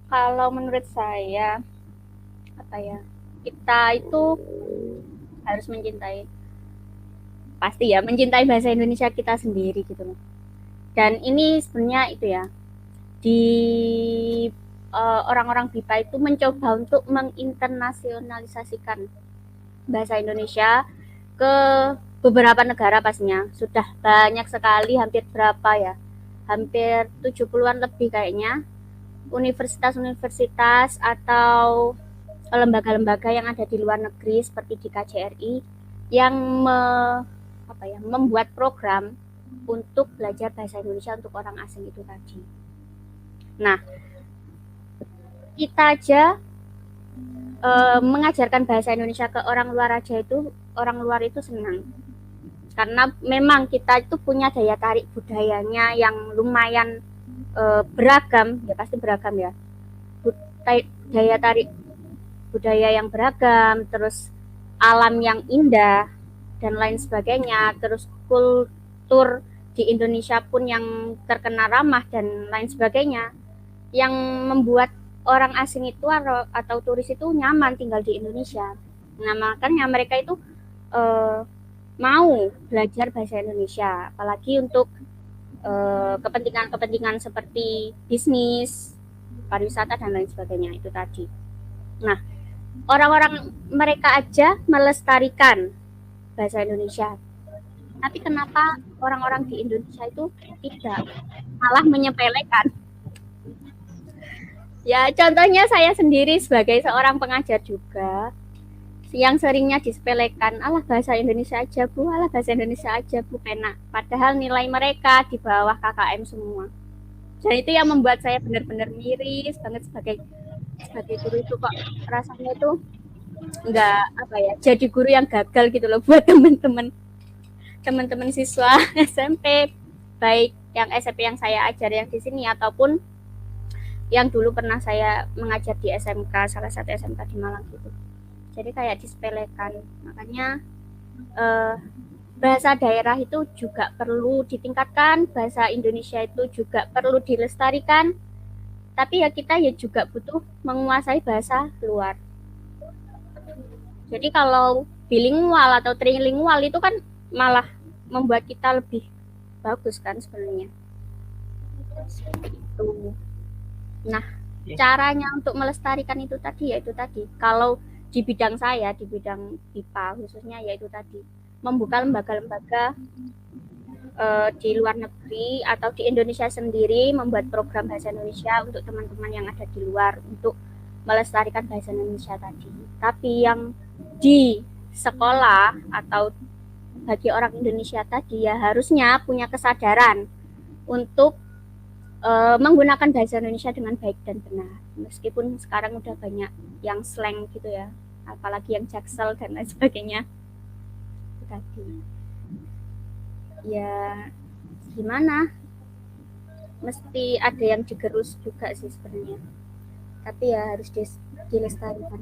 Kalau menurut saya, apa ya, kita itu harus mencintai, pasti ya, mencintai bahasa Indonesia kita sendiri gitu loh. Dan ini sebenarnya itu ya, di orang-orang BIPA itu mencoba untuk menginternasionalisasikan bahasa Indonesia ke beberapa negara pastinya. Sudah banyak sekali, hampir berapa ya? Hampir 70-an lebih kayaknya universitas-universitas atau lembaga-lembaga yang ada di luar negeri seperti di KJRI yang membuat program untuk belajar bahasa Indonesia untuk orang asing itu tadi. Nah, kita aja mengajarkan bahasa Indonesia ke orang luar aja itu, orang luar itu senang. Karena memang kita itu punya daya tarik budayanya yang lumayan beragam, ya pasti beragam ya. Daya tarik budaya yang beragam, terus alam yang indah dan lain sebagainya, terus kultur di Indonesia pun yang terkenal ramah dan lain sebagainya, yang membuat orang asing itu atau turis itu nyaman tinggal di Indonesia. Nah, makanya mereka itu eh, mau belajar bahasa Indonesia, apalagi untuk kepentingan-kepentingan seperti bisnis, pariwisata dan lain sebagainya itu tadi. Nah, orang-orang mereka aja melestarikan bahasa Indonesia. Tapi kenapa orang-orang di Indonesia itu tidak, malah menyepelekan? Ya, contohnya saya sendiri sebagai seorang pengajar juga, yang seringnya disepelekan, alah bahasa Indonesia aja bu, alah bahasa Indonesia aja bu, enak. Padahal nilai mereka di bawah KKM semua. Dan itu yang membuat saya benar-benar miris banget sebagai sebagai guru itu, kok rasanya itu nggak apa ya, jadi guru yang gagal gitu loh buat teman-teman siswa SMP, baik yang SMP yang saya ajar yang di sini ataupun yang dulu pernah saya mengajar di SMK, salah satu SMK di Malang gitu. Jadi kayak disepelekan. Makanya eh, bahasa daerah itu juga perlu ditingkatkan, bahasa Indonesia itu juga perlu dilestarikan. Tapi ya kita ya juga butuh menguasai bahasa luar. Jadi kalau bilingual atau trilingual itu kan malah membuat kita lebih bagus kan sebenarnya. Seperti itu. Nah, caranya untuk melestarikan itu tadi, yaitu tadi. Kalau di bidang saya, di bidang IPA khususnya, yaitu tadi membuka lembaga-lembaga di luar negeri atau di Indonesia sendiri, membuat program bahasa Indonesia untuk teman-teman yang ada di luar untuk melestarikan bahasa Indonesia tadi. Tapi yang di sekolah atau bagi orang Indonesia tadi ya harusnya punya kesadaran untuk menggunakan bahasa Indonesia dengan baik dan benar. Meskipun sekarang udah banyak yang slang gitu ya, apalagi yang jaksel dan lain sebagainya. Tadi ya gimana? Mesti ada yang digerus juga sih sebenarnya. Tapi ya harus dilestarikan.